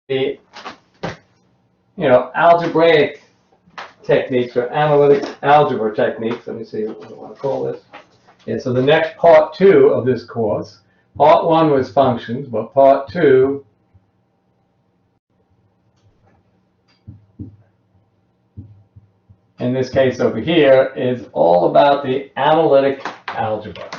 the algebraic techniques or analytic algebra techniques. Let me see what I want to call this. Yeah, so the next part 2 of this course, part 1 was functions, but part 2 in this case over here is all about the analytic algebra.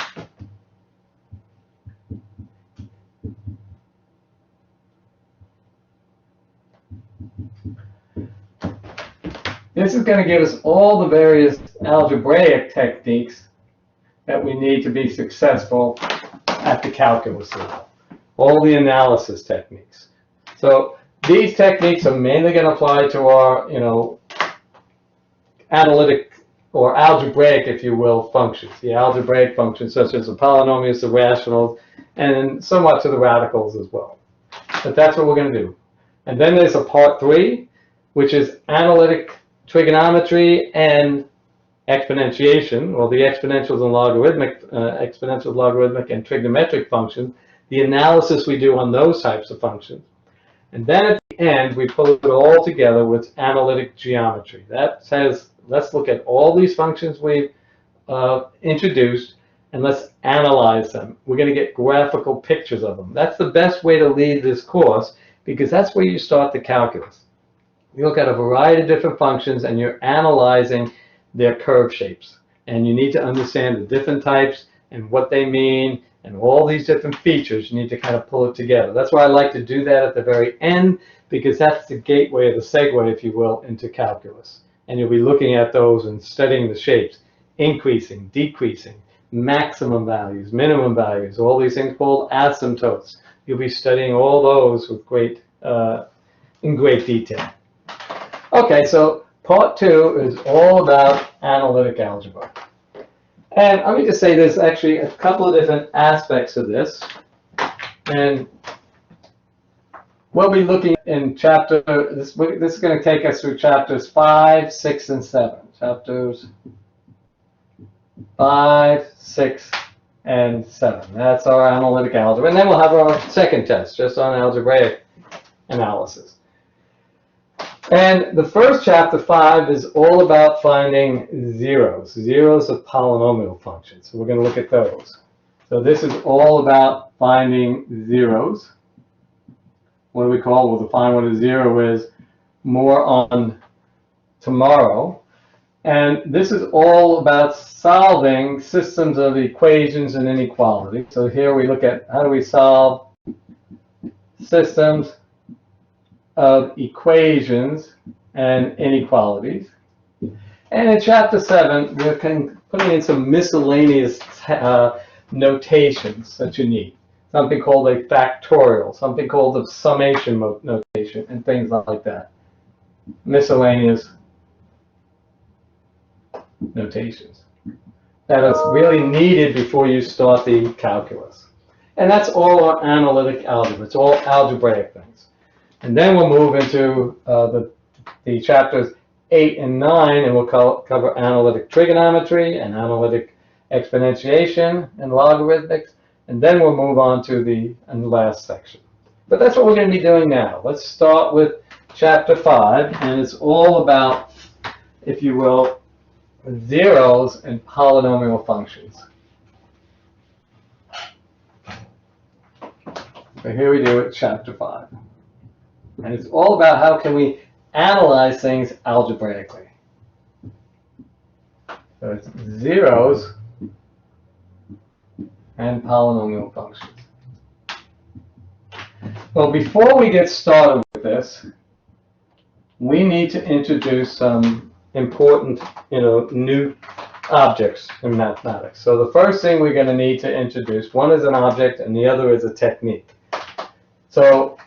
This is going to give us all the various algebraic techniques that we need to be successful at the calculus level. All the analysis techniques. So these techniques are mainly going to apply to our, analytic or algebraic, if you will, functions. The algebraic functions such as the polynomials, the rationals, and somewhat to the radicals as well. But that's what we're going to do. And then there's a part 3, which is analytic trigonometry and exponentiation, or the exponentials and logarithmic and trigonometric functions, the analysis we do on those types of functions. And then at the end, we pull it all together with analytic geometry. That says, let's look at all these functions we've introduced, and let's analyze them. We're going to get graphical pictures of them. That's the best way to lead this course, because that's where you start the calculus. You look at a variety of different functions, and you're analyzing their curve shapes. And you need to understand the different types and what they mean, and all these different features. You need to kind of pull it together. That's why I like to do that at the very end, because that's the gateway, the segue, if you will, into calculus. And you'll be looking at those and studying the shapes, increasing, decreasing, maximum values, minimum values, all these things called asymptotes. You'll be studying all those with in great detail. Okay, so part 2 is all about analytic algebra. And let me just say there's actually a couple of different aspects of this. And we'll be looking in chapter, this is going to take us through chapters 5, 6, and 7. Chapters 5, 6, and 7. That's our analytic algebra. And then we'll have our second test, just on algebraic analysis. And the first chapter, 5, is all about finding zeros of polynomial functions. So we're going to look at those. So this is all about finding zeros. What do we call? We'll define what a zero is more on tomorrow. And this is all about solving systems of equations and inequality. So here we look at how do we solve systems of equations and inequalities. And in chapter 7, we're putting in some miscellaneous notations that you need. Something called a factorial, something called a summation notation, and things like that. Miscellaneous notations that is really needed before you start the calculus. And that's all our analytic algebra. It's all algebraic things. And then we'll move into the chapters 8 and 9, and we'll cover analytic trigonometry and analytic exponentiation and logarithmics. And then we'll move on to the last section. But that's what we're going to be doing now. Let's start with chapter 5, and it's all about, if you will, zeros and polynomial functions. So here we do it, chapter 5. And it's all about how can we analyze things algebraically. So it's zeros and polynomial functions. Well, before we get started with this, we need to introduce some important, new objects in mathematics. So the first thing we're going to need to introduce, one is an object and the other is a technique. So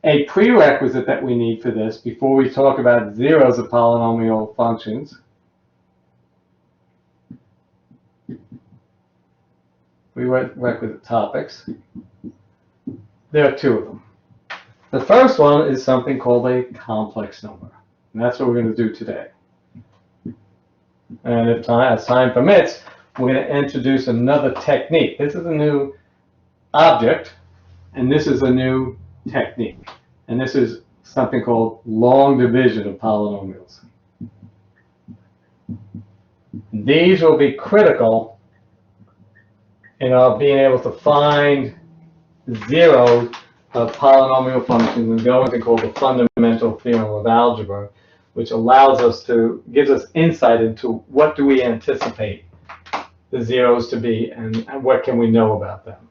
a prerequisite that we need for this, before we talk about zeros of polynomial functions, prerequisite topics, there are 2 of them. The first one is something called a complex number, and that's what we're going to do today. And as time permits, we're going to introduce another technique. This is a new object, and this is a new technique. And this is something called long division of polynomials. These will be critical in being able to find zeros of polynomial functions and go into called the fundamental theorem of algebra, which allows us to, gives us insight into what do we anticipate the zeros to be and what can we know about them.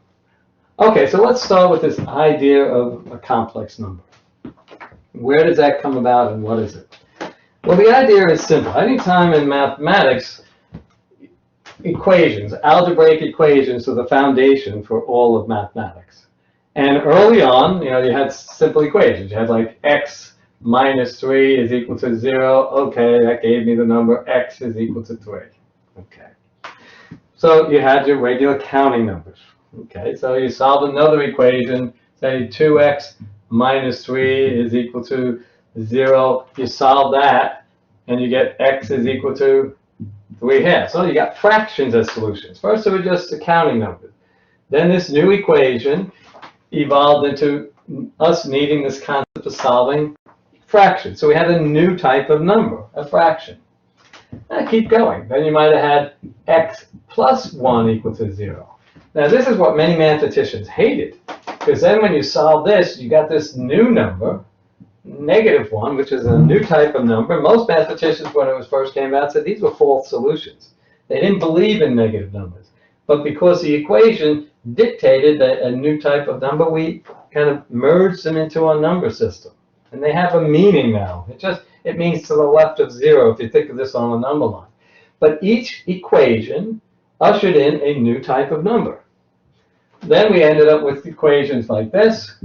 Okay, so let's start with this idea of a complex number. Where does that come about and what is it? Well, the idea is simple. Anytime in mathematics, equations, algebraic equations are the foundation for all of mathematics. And early on, you had simple equations. You had like x minus 3 is equal to 0. Okay, that gave me the number x is equal to 3. Okay. So you had your regular counting numbers. Okay, so you solve another equation, say 2x minus 3 is equal to 0. You solve that, and you get x is equal to 3/2. So you got fractions as solutions. First, it was just the counting numbers. Then this new equation evolved into us needing this concept of solving fractions. So we had a new type of number, a fraction. Now keep going. Then you might have had x plus 1 equal to 0. Now this is what many mathematicians hated, because then when you solve this, you got this new number, -1, which is a new type of number. Most mathematicians, when it first came out, said these were false solutions. They didn't believe in negative numbers. But because the equation dictated a new type of number, we kind of merged them into our number system. And they have a meaning now. It means to the left of 0 if you think of this on a number line. But each equation ushered in a new type of number. Then we ended up with equations like this.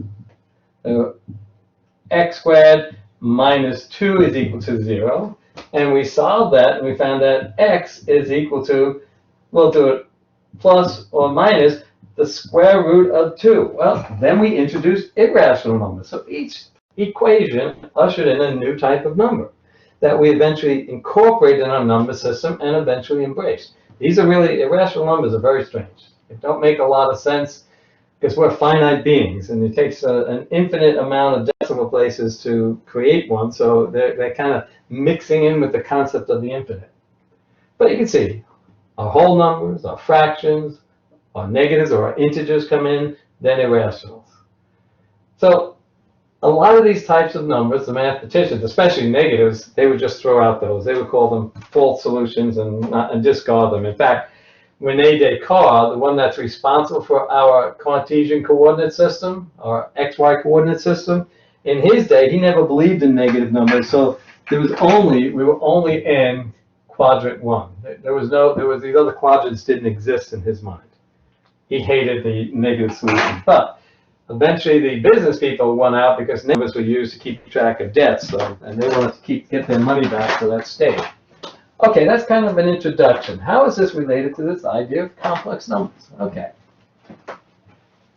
X squared minus 2 is equal to 0. And we solved that, and we found that x is equal to, we'll do it plus or minus the square root of 2. Well, then we introduced irrational numbers. So each equation ushered in a new type of number that we eventually incorporated in our number system and eventually embraced. These are really, irrational numbers are very strange. They don't make a lot of sense because we're finite beings, and it takes an infinite amount of decimal places to create one, so they're kind of mixing in with the concept of the infinite. But you can see, our whole numbers, our fractions, our negatives or our integers come in, then irrationals. So a lot of these types of numbers, the mathematicians, especially negatives, they would just throw out those. They would call them false solutions and discard them. In fact, Rene Descartes, the one that's responsible for our Cartesian coordinate system, our XY coordinate system, in his day, he never believed in negative numbers. So we were only in quadrant 1. These other quadrants didn't exist in his mind. He hated the negative solution. But eventually the business people won out because numbers were used to keep track of debts, and they wanted to get their money back, so that stayed. Okay, that's kind of an introduction. How is this related to this idea of complex numbers? Okay.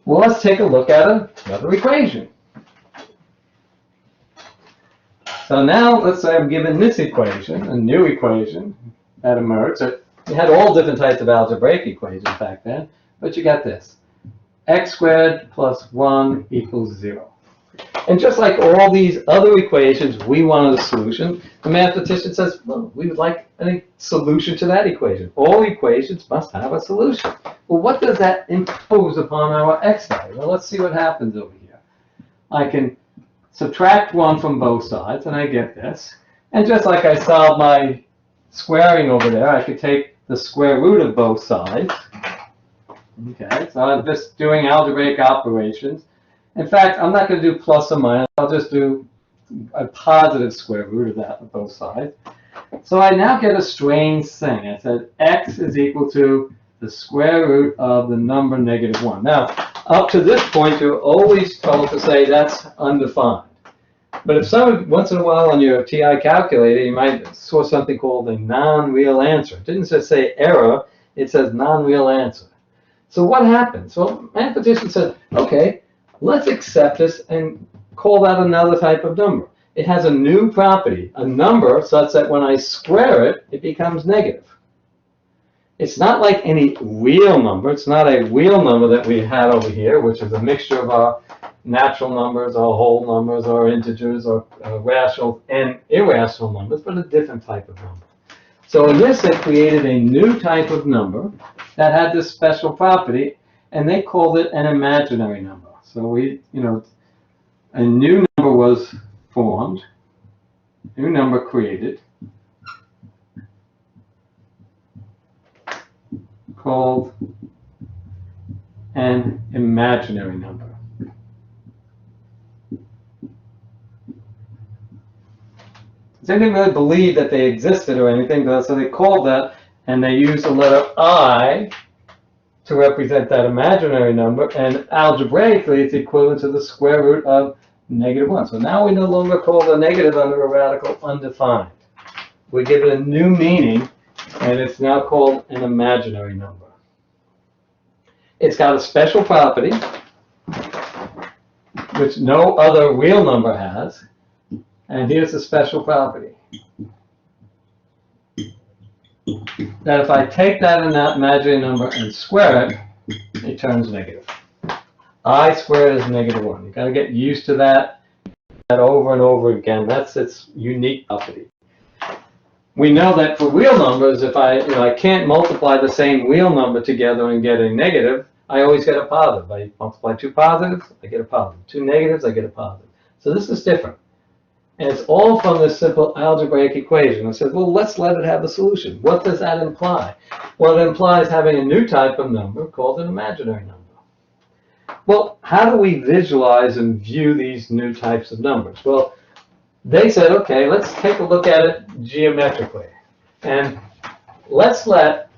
Well, let's take a look at another equation. So now, let's say I'm given this equation, a new equation that emerged. So you had all different types of algebraic equations back then, but you got this. X squared plus 1 equals 0. And just like all these other equations, we wanted a solution. The mathematician says, well, we would like a solution to that equation. All equations must have a solution. Well, what does that impose upon our x value? Well, let's see what happens over here. I can subtract 1 from both sides, and I get this. And just like I solved my squaring over there, I could take the square root of both sides. Okay, so I'm just doing algebraic operations. In fact, I'm not going to do plus or minus. I'll just do a positive square root of that on both sides. So I now get a strange thing. I said x is equal to the square root of the number -1. Now, up to this point, you're always told to say that's undefined. But if once in a while on your TI calculator, you might saw something called a non-real answer. It didn't just say error, it says non-real answer. So what happens? Well, mathematician said, okay, let's accept this and call that another type of number. It has a new property, a number such that when I square it, it becomes negative. It's not like any real number. It's not a real number that we had over here, which is a mixture of our natural numbers or whole numbers or integers or rational and irrational numbers, but a different type of number. So in this, they created a new type of number that had this special property, and they called it an imaginary number. So a new number was formed, new number created, called an imaginary number. They didn't really believe that they existed or anything, so they called that, and they used the letter I to represent that imaginary number, and algebraically it's equivalent to the square root of -1. So now we no longer call the negative number a radical undefined. We give it a new meaning, and it's now called an imaginary number. It's got a special property, which no other real number has, and here's the special property. That if I take that imaginary number and square it, it turns negative. I squared is -1. You've got to get used to that over and over again. That's its unique property. We know that for real numbers, if I can't multiply the same real number together and get a negative, I always get a positive. I multiply two positives, I get a positive. Two negatives, I get a positive. So this is different. And it's all from this simple algebraic equation. It says, well, let's let it have a solution. What does that imply? Well, it implies having a new type of number called an imaginary number. Well, how do we visualize and view these new types of numbers? Well, they said, okay, let's take a look at it geometrically. And let's let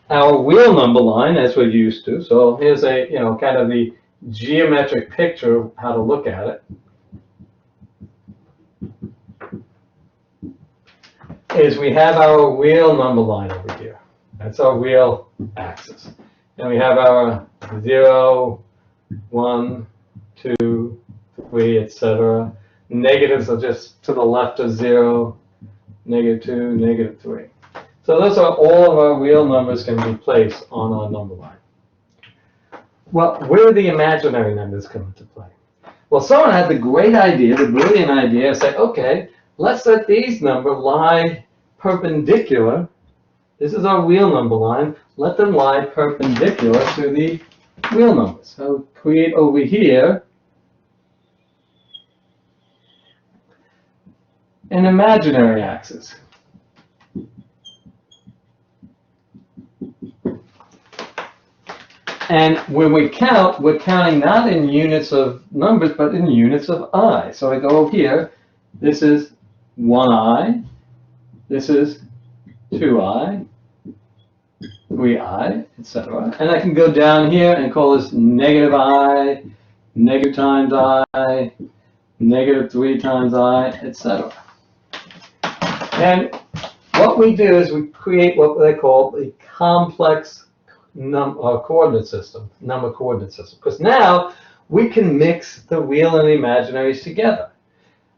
our real number line, as we're used to, so here's a, kind of the geometric picture of how to look at it, is we have our real number line over here. That's our real axis. And we have our 0, 1, 2, 3, etc. Negatives are just to the left of 0, -2, -3. So those are all of our real numbers can be placed on our number line. Well, where do the imaginary numbers come into play? Well, someone had the great idea, the brilliant idea, of saying, okay, let's let these numbers lie perpendicular. This is our real number line. Let them lie perpendicular to the real numbers. So create over here an imaginary axis. And when we count, we're counting not in units of numbers, but in units of I. So I go over here, this is 1I, this is 2I, 3I, etc. And I can go down here and call this -I, negative times I, -3 times I, etc. And what we do is we create what they call a complex coordinate system, number coordinate system. Because now we can mix the real and the imaginaries together.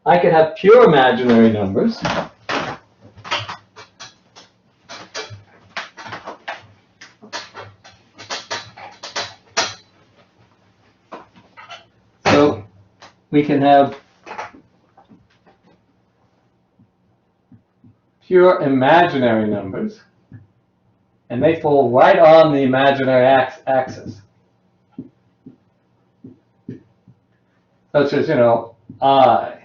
I could have pure imaginary numbers. So we can have pure imaginary numbers, and they fall right on the imaginary axis. Such as, I,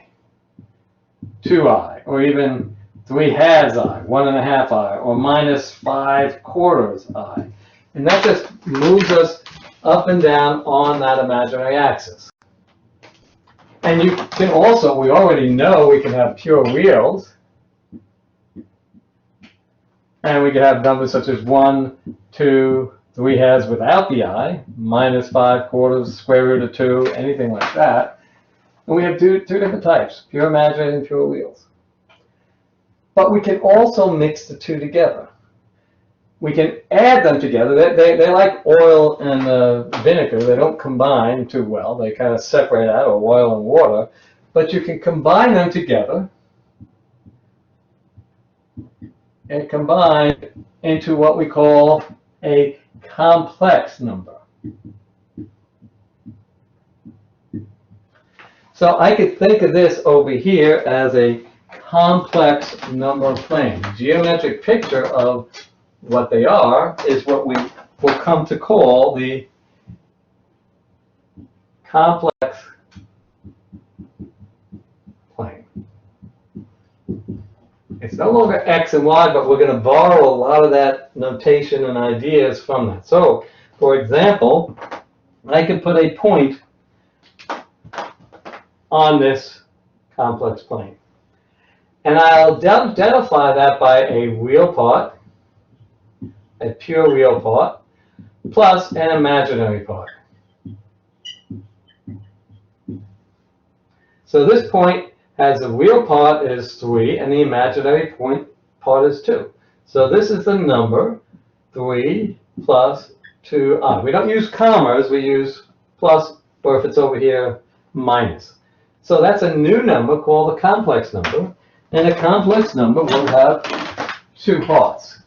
2I, or even 3/2 I, 1.5 I, or -5/4 I. And that just moves us up and down on that imaginary axis. And you can also, we already know we can have pure reals. And we can have numbers such as 1, 2, 3/2 without the I, -5/4, square root of 2, anything like that. And we have two different types, pure imaginary and pure reals. But we can also mix the two together. We can add them together. They're like oil and vinegar. They don't combine too well. They kind of separate out, or oil and water. But you can combine them together and combine into what we call a complex number. So I could think of this over here as a complex number plane. The geometric picture of what they are is what we will come to call the complex plane. It's no longer x and y, but we're going to borrow a lot of that notation and ideas from that. So, for example, I can put a point on this complex plane. And I'll identify that by a real part, a pure real part, plus an imaginary part. So this point has a real part is 3, and the imaginary part is 2. So this is the number 3 plus 2i. We don't use commas, we use plus, or if it's over here, minus. So that's a new number called a complex number, and a complex number will have 2 parts.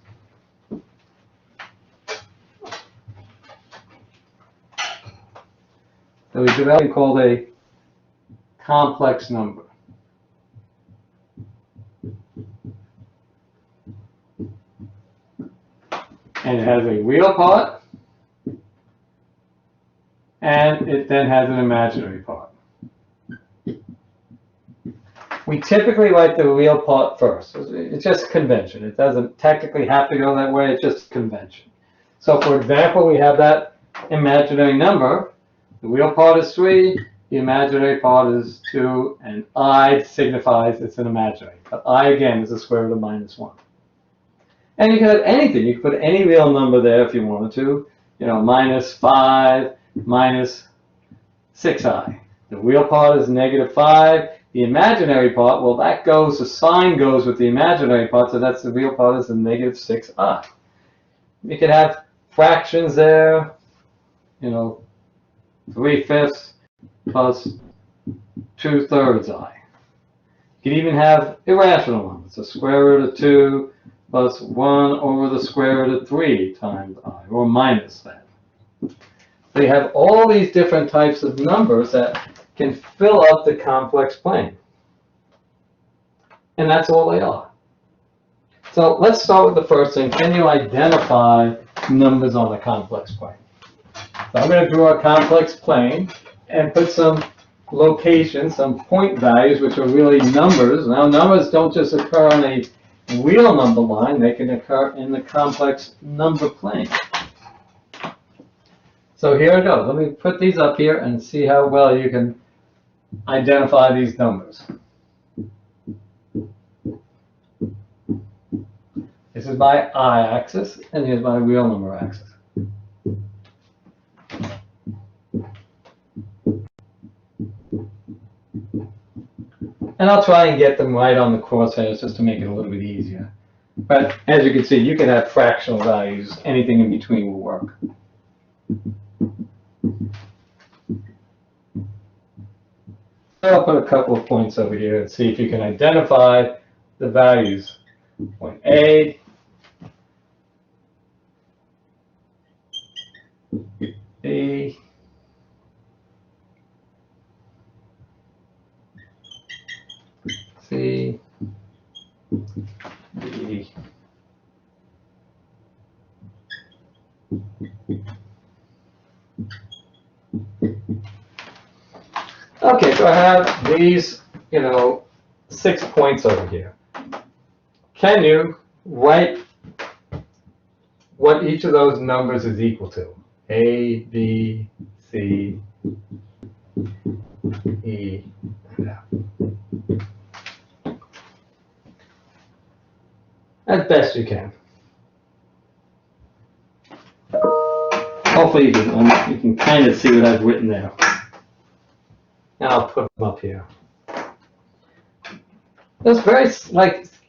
So we developed something called a complex number. And it has a real part, and it then has an imaginary part. We typically write the real part first. It's just convention. It doesn't technically have to go that way, it's just convention. So for example, we have that imaginary number. The real part is 3, the imaginary part is 2, and I signifies it's an imaginary. But I, again, is the square root of -1. And you can have anything. You can put any real number there if you wanted to. You know, -5, minus 6i. The real part is -5. The imaginary part, well, that goes, the sign goes with the imaginary part, so that's the real part is the -6i. You could have fractions there, you know, 3/5 plus 2/3 i. You could even have irrational numbers, the square root of 2 plus 1 over the square root of 3 times I, or minus that. So you have all these different types of numbers that can fill up the complex plane. And that's all they are. So let's start with the first thing. Can you identify numbers on a complex plane? So I'm going to draw a complex plane and put some locations, some point values, which are really numbers. Now, numbers don't just occur on a real number line, they can occur in the complex number plane. So here it goes. Let me put these up here and see how well you can identify these numbers. This is my I-axis, and here's my real number axis. And I'll try and get them right on the crosshairs just to make it a little bit easier. But as you can see, you can have fractional values. Anything in between will work. I'll put a couple of points over here and see if you can identify the values. Point A, B, C, D, okay, so I have these, 6 points over here. Can you write what each of those numbers is equal to? A, B, C, E, and F. As best you can. Hopefully you can kind of see what I've written there. And I'll put them up here. It's very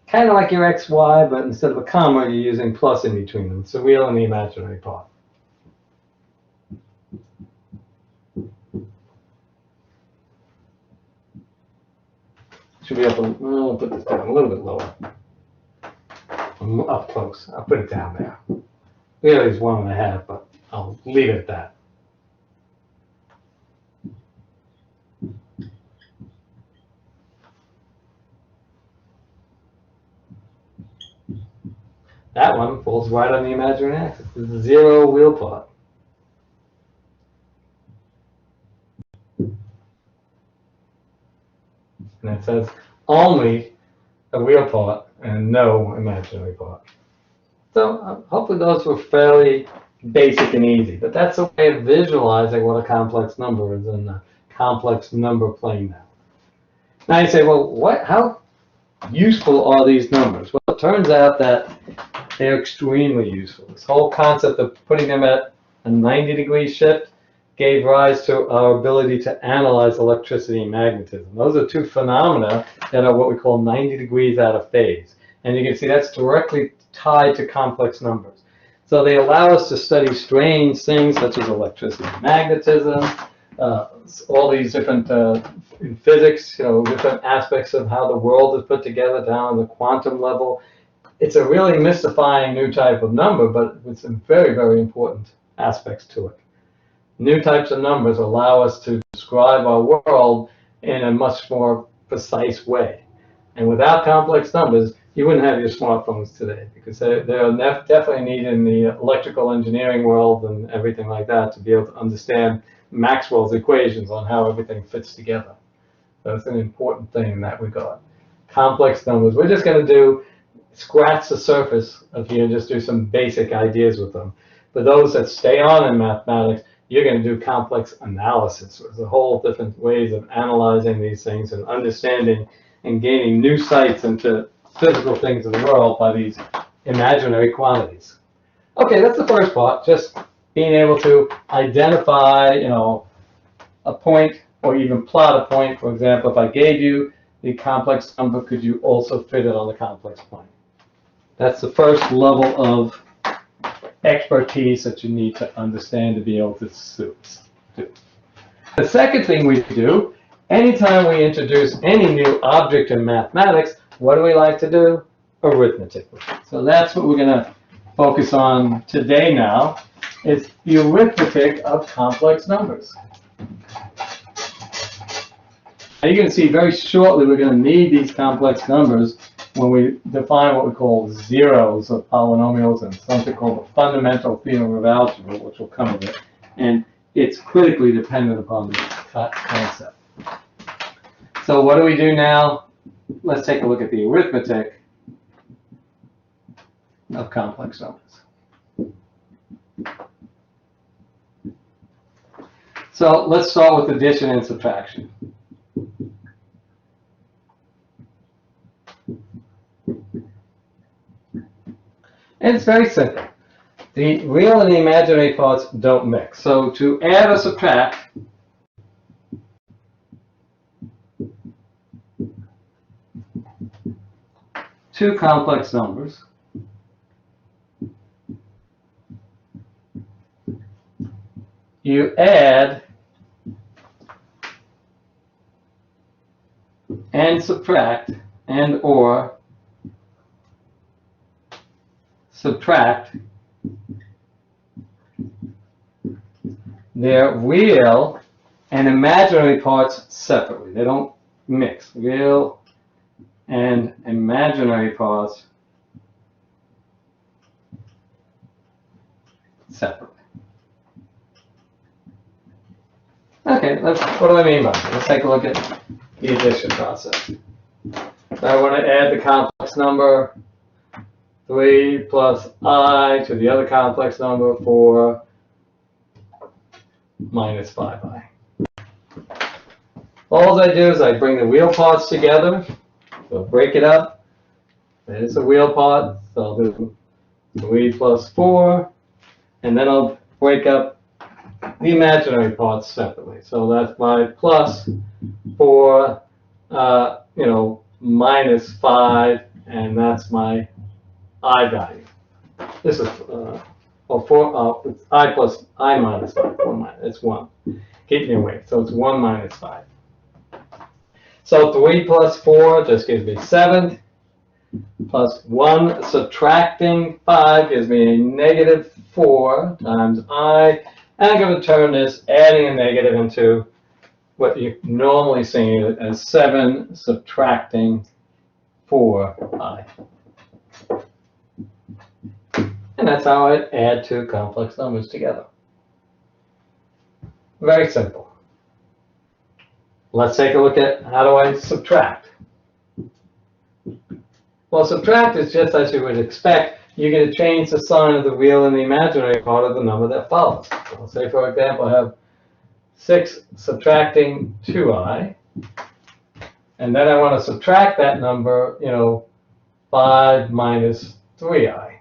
kind of like your x, y, but instead of a comma, you're using plus in between them. It's the real and the imaginary part. Should be up. I'll put this down a little bit lower. I'm up close. I'll put it down there. Really, it's 1.5, but I'll leave it at that. that one falls right on the imaginary axis. This is a zero wheel part. And it says only a real part and no imaginary part. So hopefully those were fairly basic and easy, but that's a way of visualizing what a complex number is in the complex number plane now. Now you say, well, how useful are these numbers? Well, it turns out that they're extremely useful. This whole concept of putting them at a 90-degree shift gave rise to our ability to analyze electricity and magnetism. Those are two phenomena that are what we call 90 degrees out of phase. And you can see that's directly tied to complex numbers. So they allow us to study strange things such as electricity and magnetism, all these different, in physics, different aspects of how the world is put together down on the quantum level. It's a really mystifying new type of number, but with some very, very important aspects to it. New types of numbers allow us to describe our world in a much more precise way. And without complex numbers, you wouldn't have your smartphones today, because they're definitely needed in the electrical engineering world and everything like that to be able to understand Maxwell's equations on how everything fits together. So it's an important thing in that regard. Complex numbers, we're just going to scratch the surface of here and just do some basic ideas with them. For those that stay on in mathematics, you're going to do complex analysis. There's a whole different ways of analyzing these things and understanding and gaining new sights into physical things in the world by these imaginary quantities. Okay, that's the first part, just being able to identify, a point or even plot a point. For example, if I gave you the complex number, could you also fit it on the complex plane? That's the first level of expertise that you need to understand to be able to do. The second thing we do, anytime we introduce any new object in mathematics, what do we like to do? Arithmetic. So that's what we're going to focus on today now, is the arithmetic of complex numbers. Now you're going to see very shortly we're going to need these complex numbers when we define what we call zeros of polynomials and something called the fundamental theorem of algebra, which will come with it. And it's critically dependent upon this concept. So what do we do now? Let's take a look at the arithmetic of complex numbers. So let's start with addition and subtraction. And it's very simple. The real and the imaginary parts don't mix. So to add or subtract, two complex numbers, you add and subtract and or subtract their real and imaginary parts separately. They don't mix. Real and imaginary parts separately. Okay, what do I mean by that? Let's take a look at the addition process. So I want to add the complex number 3 plus I to the other complex number 4 minus 5i. All I do is I bring the real parts together, so break it up. There's a real part, so I'll do 3 plus 4, and then I'll break up the imaginary parts separately. So that's my plus 4, minus 5, and that's my I value. This is it's I plus I minus 5. It's 1. Keep me away. So it's 1 minus 5. So 3 plus 4 just gives me 7. Plus 1 subtracting 5 gives me a negative 4 times I. And I'm going to turn this, adding a negative, into what you normally see as 7 subtracting 4i. And that's how I add two complex numbers together. Very simple. Let's take a look at how do I subtract. Well, subtract is just as you would expect. You're going to change the sign of the real and the imaginary part of the number that follows. So say, for example, I have 6 subtracting 2i. And then I want to subtract that number, 5 minus 3i.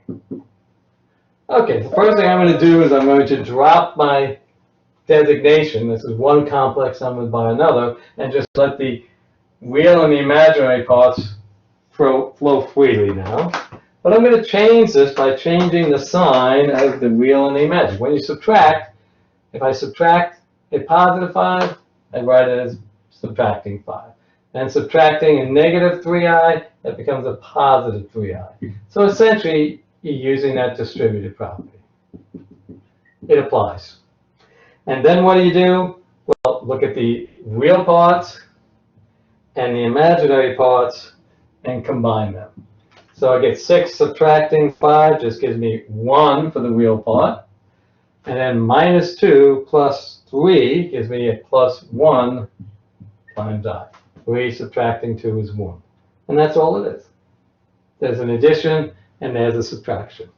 Okay, the first thing I'm going to do is I'm going to drop my designation. This is one complex number by another, and just let the real and the imaginary parts flow freely now. But I'm going to change this by changing the sign of the real and the imaginary. When you subtract, if I subtract a positive 5, I write it as subtracting 5. And subtracting a negative 3i, that becomes a positive 3i. So essentially, you're using that distributive property. It applies. And then what do? Well, look at the real parts and the imaginary parts and combine them. So I get 6 subtracting 5 just gives me 1 for the real part. And then minus 2 plus 3 gives me a plus 1 times I. 3 subtracting 2 is 1. And that's all it is. There's an addition and there's a subtraction.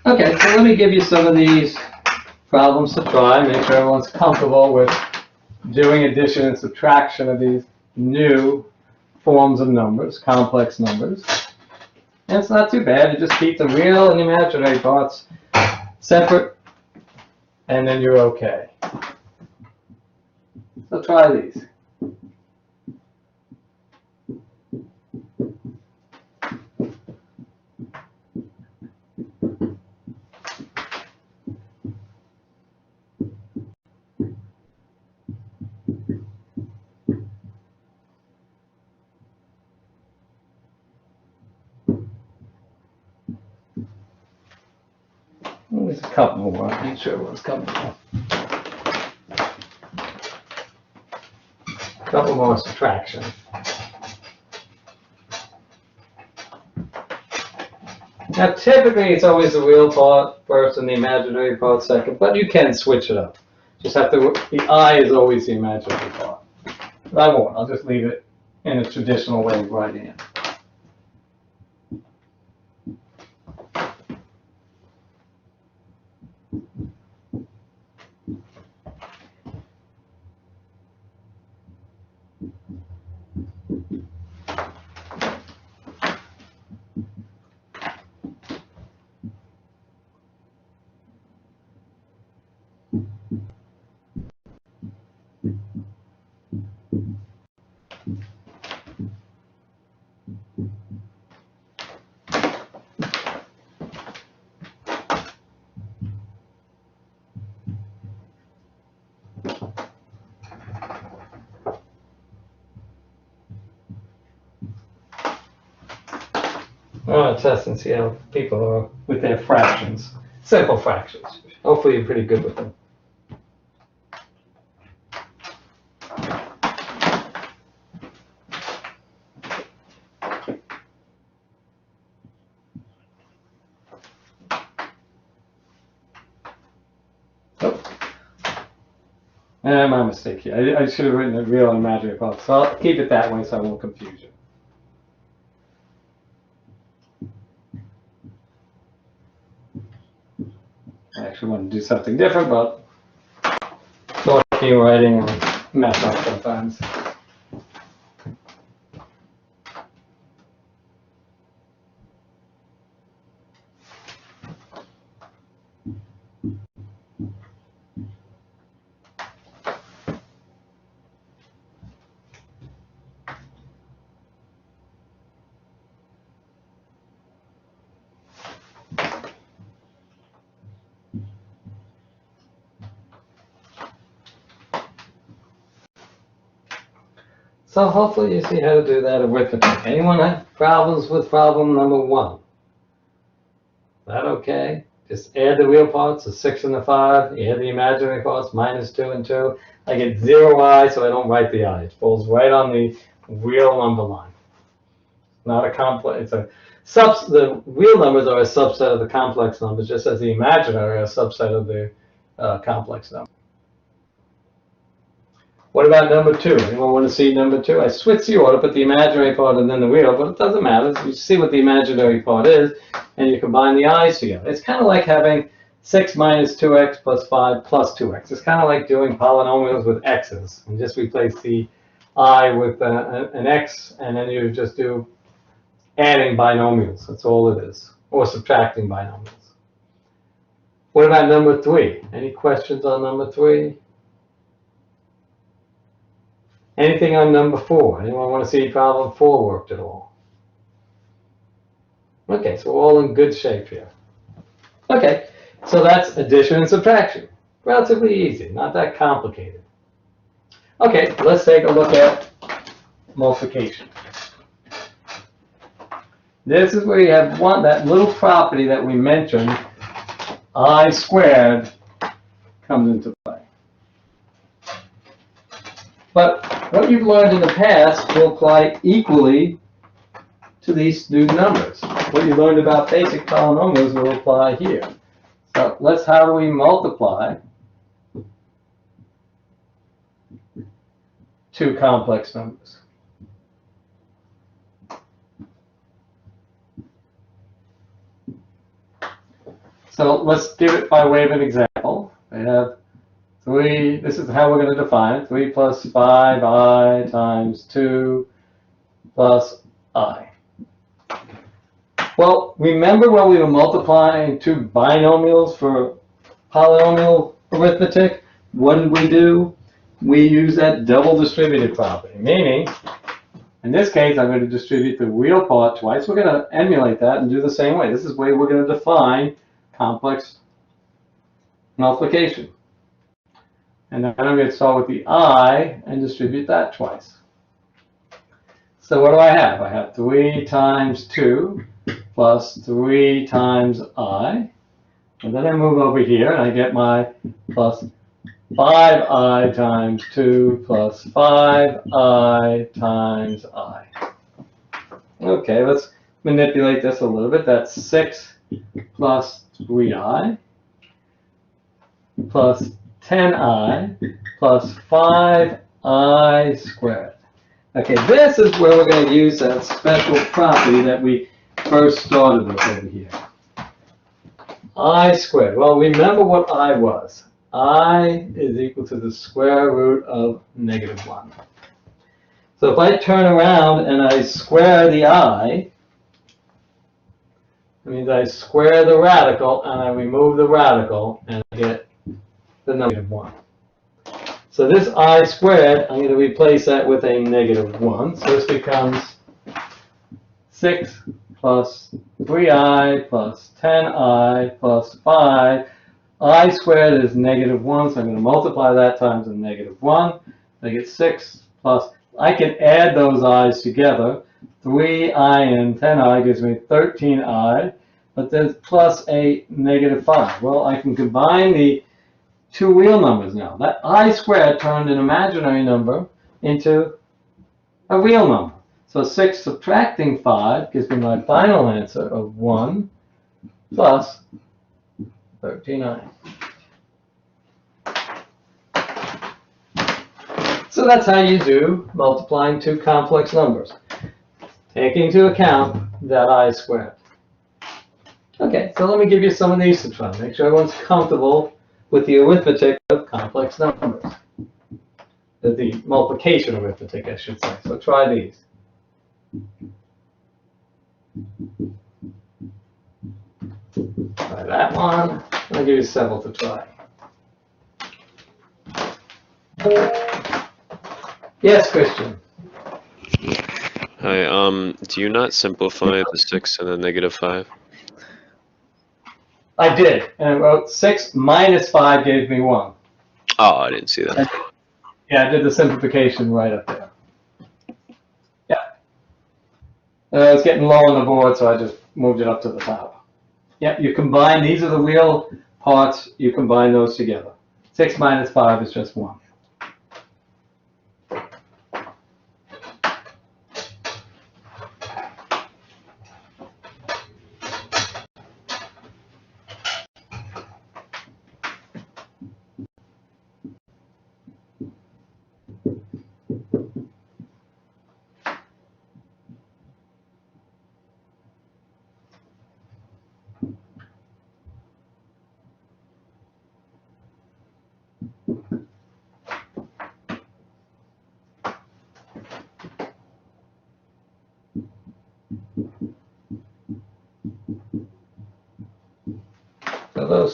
Okay, so let me give you some of these problems to try, make sure everyone's comfortable with doing addition and subtraction of these new forms of numbers, complex numbers. And it's not too bad. You just keep the real and imaginary parts separate, and then you're okay. So try these. There's a couple more. Make sure everyone's comfortable. A couple more subtraction. Now, typically, it's always the real part first and the imaginary part second, but you can switch it up. Just have to, the I is always the imaginary part. But I won't. I'll just leave it in a traditional way of writing it. I want to test and see how people are with their fractions. Simple fractions. Hopefully you're pretty good with them. My mistake here. I should have written a real and imaginary part. So I'll keep it that way so I won't confuse you. I actually want to do something different, but talking, writing, and mess up sometimes. So hopefully you see how to do that arithmetic. Anyone have problems with problem number 1? Is that okay? Just add the real parts, the 6 and the 5. You add the imaginary parts, minus 2 and 2. I get 0i, so I don't write the I. It falls right on the real number line. Not a complex. It's a the real numbers are a subset of the complex numbers, just as the imaginary are a subset of the complex number. What about number 2? Anyone want to see number 2? I switched the order, put the imaginary part and then the real, but it doesn't matter. You see what the imaginary part is, and you combine the i's together. It's kind of like having 6 minus 2x plus 5 plus 2x. It's kind of like doing polynomials with x's. And just replace the I with an x, and then you just do adding binomials. That's all it is. Or subtracting binomials. What about number 3? Any questions on number 3? Anything on number 4? Anyone want to see problem 4 worked at all? Okay, so we're all in good shape here. Okay, so that's addition and subtraction. Relatively easy, not that complicated. Okay, let's take a look at multiplication. This is where you have that little property that we mentioned, I squared, comes into play. But what you've learned in the past will apply equally to these new numbers. What you learned about basic polynomials will apply here. So how do we multiply two complex numbers? So let's give it by way of an example. We have 3, this is how we're going to define it, 3 plus 5i times 2 plus I. Well, remember when we were multiplying two binomials for polynomial arithmetic? What did we do? We use that double distributive property, meaning, in this case, I'm going to distribute the real part twice. We're going to emulate that and do the same way. This is the way we're going to define complex multiplication. And then I'm going to start with the I and distribute that twice. So what do I have? I have 3 times 2 plus 3 times I. And then I move over here and I get my plus 5i times 2 plus 5i times I. Okay, let's manipulate this a little bit. That's 6 plus 3i plus 10i plus 5i squared. Okay, this is where we're going to use that special property that we first started with over here. I squared. Well, remember what I was. I is equal to the square root of -1. So if I turn around and I square the I, that means I square the radical and I remove the radical and I get the -1. So this I squared, I'm going to replace that with a -1. So this becomes 6 plus 3i plus 10i plus 5. I squared is -1, so I'm going to multiply that times a -1. I get 6 plus, I can add those i's together. 3i and 10i gives me 13i, but then plus a -5. Well, I can combine the two real numbers now. That I squared turned an imaginary number into a real number. So 6 subtracting 5 gives me my final answer of 1 plus 13i. So that's how you do multiplying two complex numbers, taking into account that I squared. Okay, so let me give you some of these to try. Make sure everyone's comfortable with the arithmetic of complex numbers. The multiplication arithmetic, I should say. So try these. Try that one. I'll give you several to try. Yes, Christian. Hi, do you not simplify the 6 and the -5? I did, and I wrote 6 minus 5 gave me 1. Oh, I didn't see that. Yeah, I did the simplification right up there. Yeah. It's getting low on the board, so I just moved it up to the top. Yeah, you combine, these are the real parts, you combine those together. 6 minus 5 is just 1.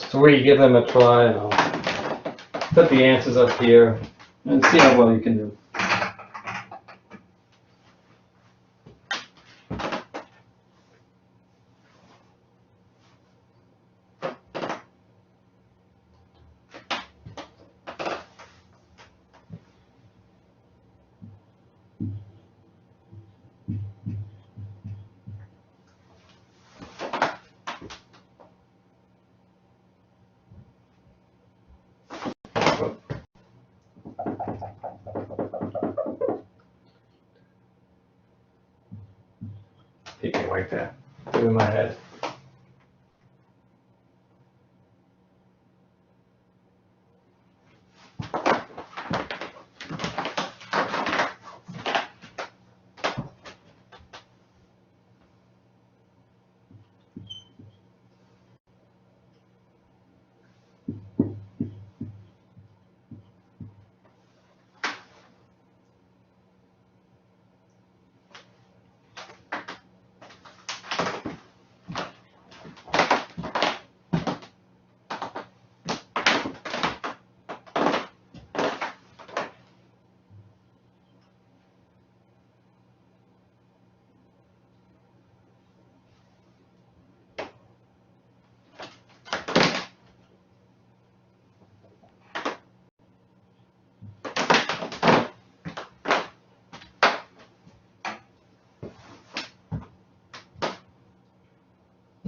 3, give them a try, and I'll put the answers up here and see how well you can do. Peeking like that through my head.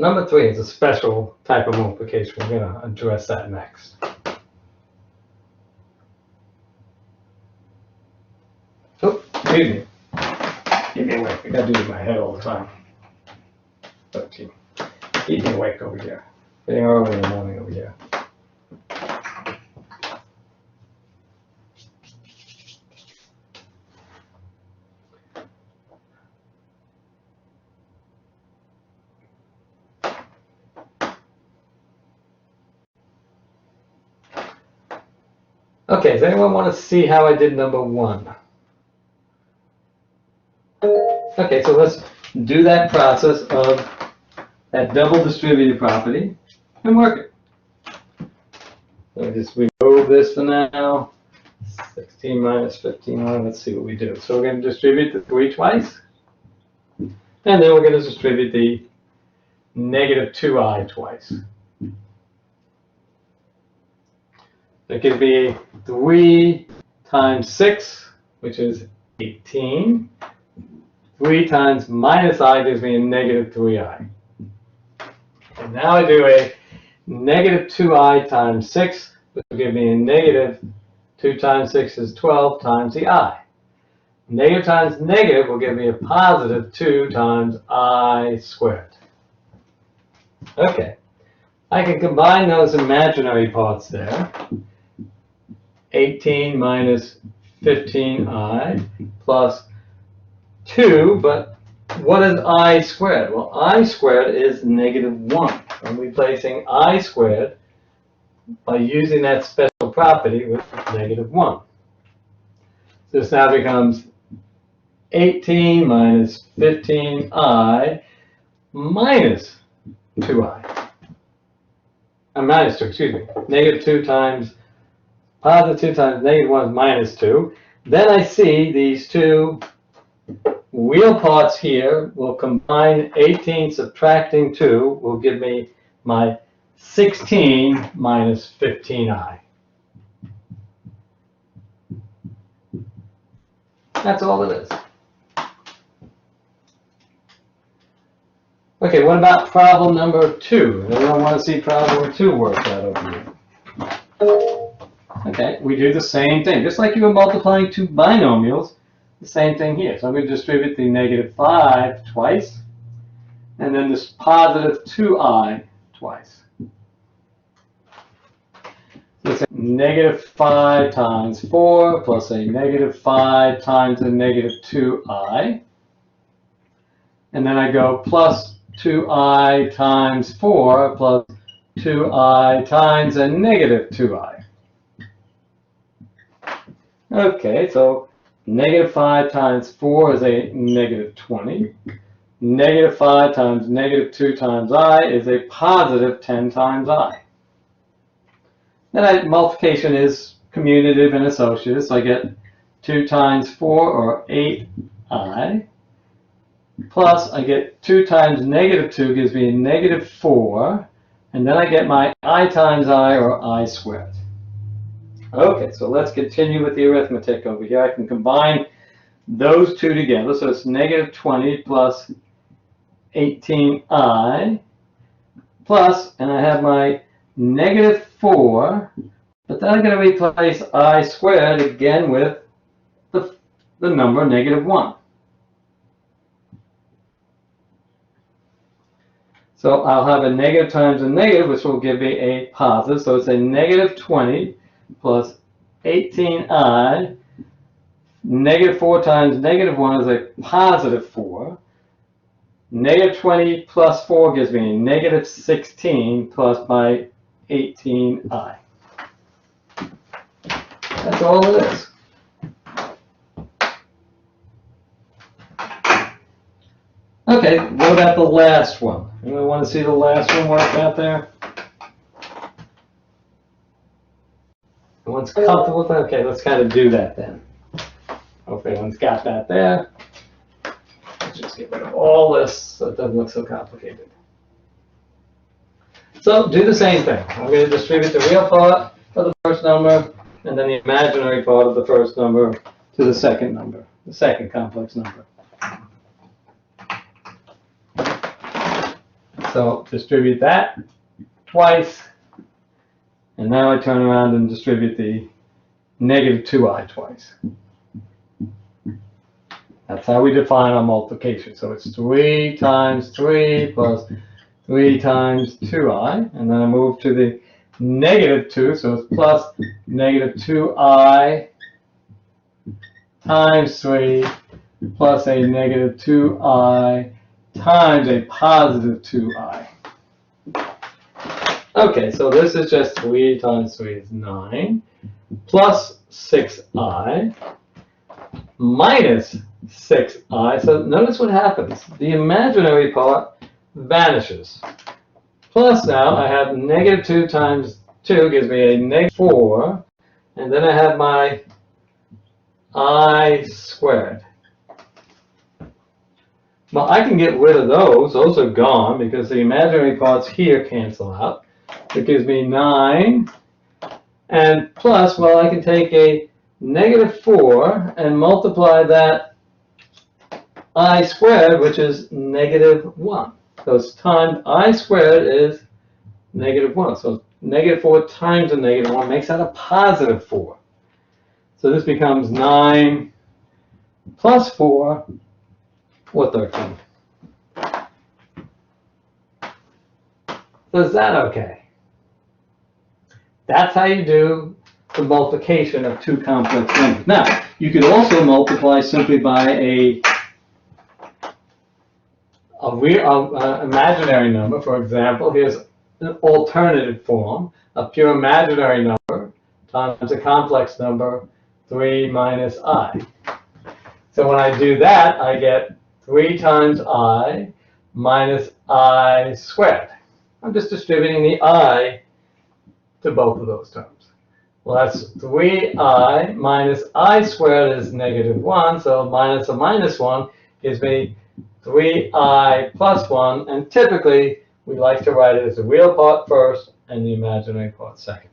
Number 3 is a special type of multiplication. We're going to address that next. Oh, excuse me. Keep me awake. I got to do it in my head all the time. 13. Keep me awake over here. Getting early in the morning over here. Okay, does anyone want to see how I did number 1? Okay, so let's do that process of that double distributive property and work it. So just remove this for now. 16 minus 15, let's see what we do. So we're going to distribute the 3 twice, and then we're going to distribute the negative 2i twice. That gives me 3 times 6, which is 18. 3 times minus I gives me a negative 3i. And now I do a negative 2i times 6, which will give me a negative 2 times 6 is 12 times the I. Negative times negative will give me a positive 2 times I squared. Okay. I can combine those imaginary parts there. 18 minus 15i plus 2, but what is I squared? Well, I squared is negative 1. I'm replacing I squared by using that special property with negative 1. So this now becomes 18 minus 15i minus 2i. Minus 2, excuse me. Negative 2 times positive 2 times negative 1 is minus 2. Then I see these two real parts here will combine. 18 subtracting 2 will give me my 16 minus 15i. That's all it is. Okay, what about problem number 2? Anyone want to see problem number 2 worked out over here? Okay, we do the same thing. Just like you were multiplying 2 binomials, the same thing here. So I'm going to distribute the negative 5 twice, and then this positive 2i twice. So it's a negative 5 times 4 plus a negative 5 times a negative 2i. And then I go plus 2i times 4 plus 2i times a negative 2i. Okay, so negative 5 times 4 is a negative 20. Negative 5 times negative 2 times I is a positive 10 times I. Then multiplication is commutative and associative, so I get 2 times 4, or 8i, plus I get 2 times negative 2 gives me negative 4, and then I get my I times I, or I squared. Okay, so let's continue with the arithmetic over here. I can combine those two together, so it's negative 20 plus 18i, plus, and I have my negative 4, but then I'm going to replace I squared again with the number negative 1. So I'll have a negative times a negative, which will give me a positive. So it's a negative 20 plus 18i. Negative 4 times negative 1 is a positive 4. Negative 20 plus 4 gives me a negative 16 plus my 18i. That's all it is. Okay, what about the last one? Anyone want to see the last one work out there? Everyone's comfortable with that? Okay, let's kind of do that then. Hope everyone's got that there. Let's just get rid of all this so it doesn't look so complicated. So do the same thing. I'm going to distribute the real part of the first number and then the imaginary part of the first number to the second number, the second complex number. So distribute that twice, and now I turn around and distribute the negative 2i twice. That's how we define our multiplication. So it's 3 times 3 plus 3 times 2i, and then I move to the negative 2, so it's plus negative 2i times 3 plus a negative 2i times a positive 2i. Okay, so this is just 3 times 3 is 9, plus 6i, minus 6i. So notice what happens. The imaginary part vanishes. Plus now I have negative 2 times 2 gives me a negative 4, and then I have my I squared. Well, I can get rid of those. Those are gone because the imaginary parts here cancel out. It gives me 9. And plus, well, I can take a negative 4 and multiply that I squared, which is negative 1. So times I squared is negative 1. So negative 4 times a negative 1 makes that a positive 4. So this becomes 9 plus 4, or 13. So is that okay? That's how you do the multiplication of two complex numbers. Now, you could also multiply simply by a imaginary number. For example, here's an alternative form, a pure imaginary number times a complex number, 3 minus I. So when I do that, I get 3 times I minus I squared. I'm just distributing the I to both of those terms. Well, that's 3I minus I squared is negative 1, so minus a minus 1 gives me 3I plus 1, and typically we like to write it as the real part first and the imaginary part second.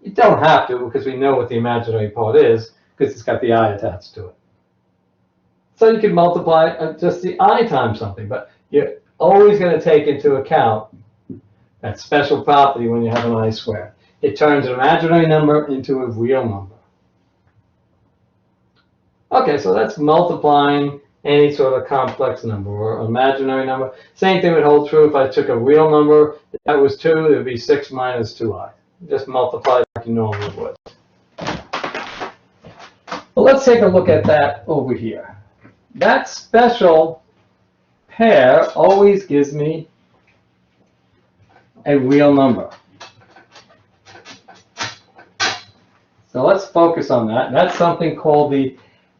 You don't have to because we know what the imaginary part is because it's got the I attached to it. So you can multiply just the I times something, but you're always going to take into account that special property when you have an I squared. It turns an imaginary number into a real number. Okay, so that's multiplying any sort of complex number or imaginary number. Same thing would hold true if I took a real number that was 2, it would be 6 minus 2i. Just multiply like you normally would. Well, let's take a look at that over here. That special pair always gives me a real number. So let's focus on that. That's something called the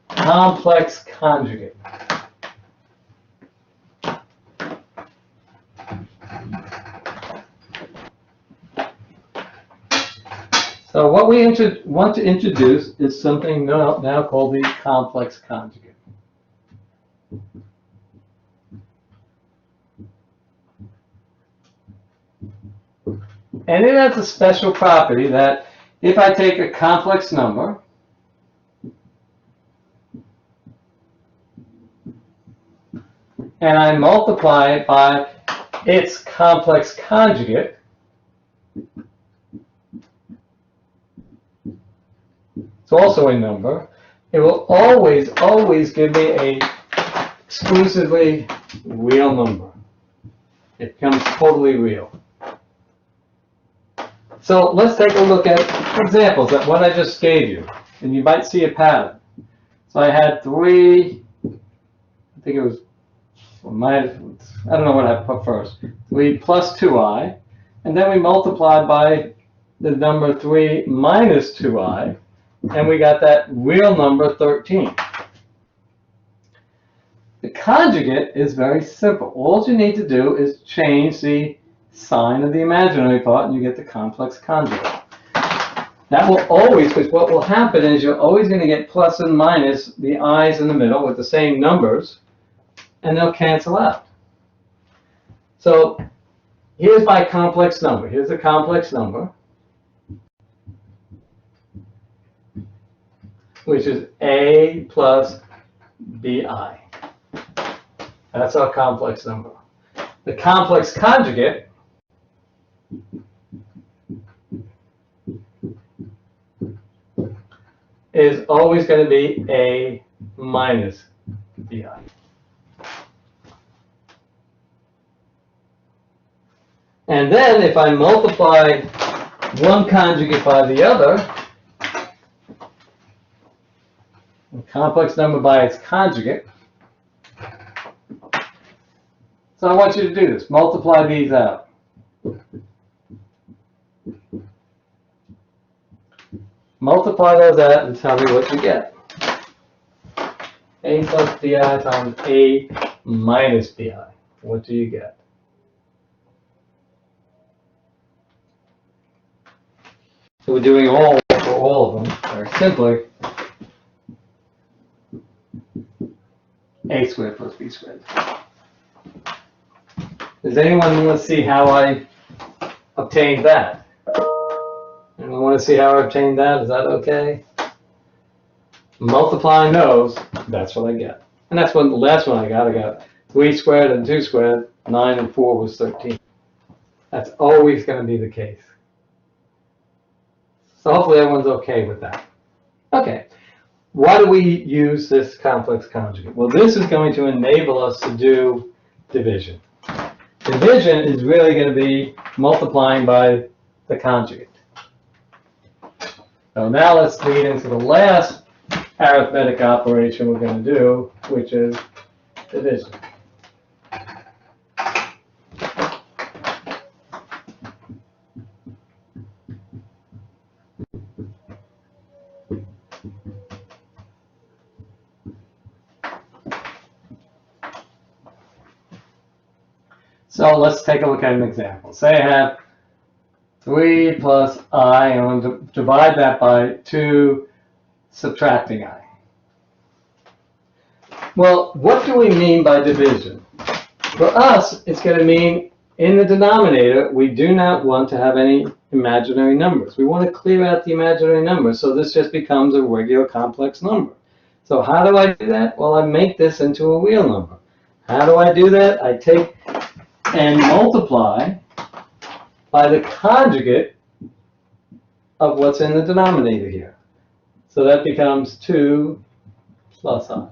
complex conjugate. So what we want to introduce is something now called the complex conjugate. And it has a special property that if I take a complex number and I multiply it by its complex conjugate, it's also a number, it will always give me a exclusively real number. It becomes totally real. So let's take a look at examples of what I just gave you, and you might see a pattern. So I had 3, I think it was, I don't know what I put first, 3 plus 2i, and then we multiplied by the number 3 minus 2i, and we got that real number 13. The conjugate is very simple. All you need to do is change the sign of the imaginary part, and you get the complex conjugate. That will always, because what will happen is you're always going to get plus and minus the i's in the middle with the same numbers, and they'll cancel out. So here's my complex number. Here's a complex number, which is a plus bi. That's our complex number. The complex conjugate is always going to be a minus bi. And then if I multiply one conjugate by the other, the complex number by its conjugate, so I want you to do this. Multiply these out. Multiply those out and tell me what you get. A plus bi times a minus bi. What do you get? So we're doing all for all of them, or simply a squared plus b squared. Does anyone want to see how I obtained that? Anyone want to see how I obtained that? Is that okay? Multiplying those, that's what I get. And that's what the last one I got. I got 3 squared and 2 squared. 9 and 4 was 13. That's always going to be the case. So hopefully everyone's okay with that. Okay. Why do we use this complex conjugate? Well, this is going to enable us to do division. Division is really going to be multiplying by the conjugate. So now let's lead into the last arithmetic operation we're going to do, which is division. So let's take a look at an example. Say I have 3 plus I, and I'm going to divide that by 2 subtracting I. Well, what do we mean by division? For us, it's going to mean in the denominator, we do not want to have any imaginary numbers. We want to clear out the imaginary numbers, so this just becomes a regular complex number. So how do I do that? Well, I make this into a real number. How do I do that? I take and multiply by the conjugate of what's in the denominator here. So that becomes 2 plus I.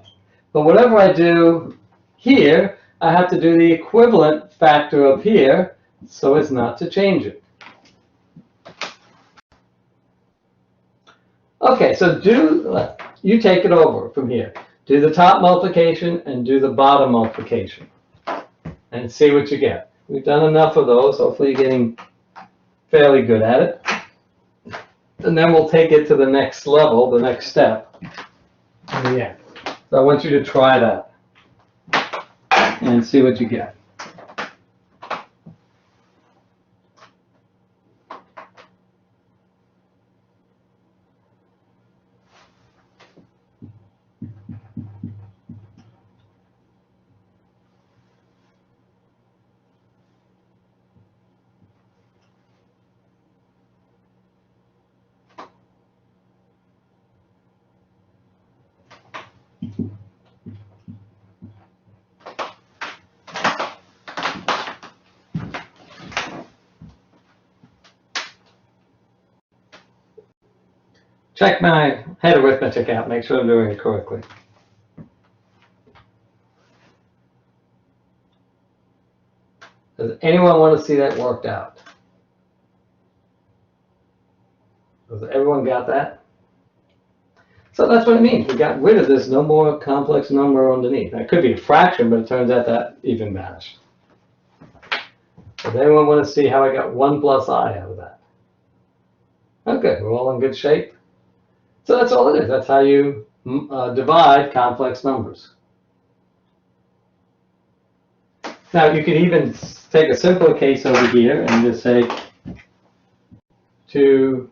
But whatever I do here, I have to do the equivalent factor up here so as not to change it. Okay, so you take it over from here. Do the top multiplication and do the bottom multiplication and see what you get. We've done enough of those. Hopefully you're getting fairly good at it. And then we'll take it to the next level, the next step in the end. So I want you to try that and see what you get. check my head arithmetic out, make sure I'm doing it correctly. Does anyone want to see that worked out? Does everyone got that? So that's what it means. We got rid of this no more complex number underneath. That could be a fraction, but it turns out that even vanished. Does anyone want to see how I got 1 plus I out of that? Okay, we're all in good shape. So that's all it is. That's how you divide complex numbers. Now you could even take a simpler case over here and just say 2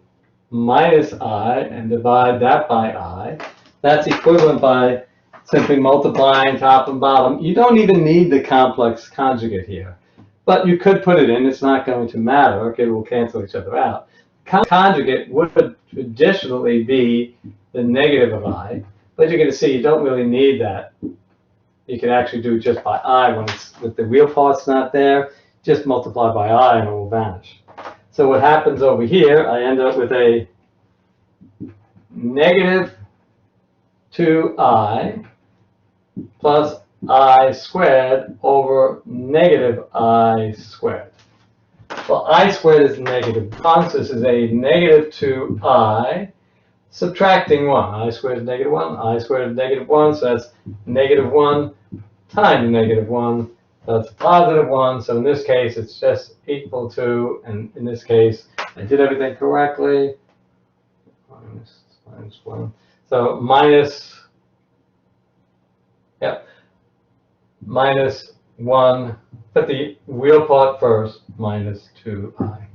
minus I and divide that by I. That's equivalent by simply multiplying top and bottom. You don't even need the complex conjugate here, but you could put it in. It's not going to matter. Okay, we'll cancel each other out. Conjugate would traditionally be the negative of I, but you're going to see you don't really need that. You can actually do it just by I when it's with the real part's not there. Just multiply by I and it will vanish. So what happens over here, I end up with a negative 2I plus I squared over negative I squared. Well, I squared is negative 1, so this is a negative 2I subtracting 1. I squared is negative 1, I squared is negative 1, so that's negative 1 times negative 1. That's positive 1, so in this case it's just equal to, and in this case I did everything correctly, minus 1. So minus 1, put the real part first, minus 2I.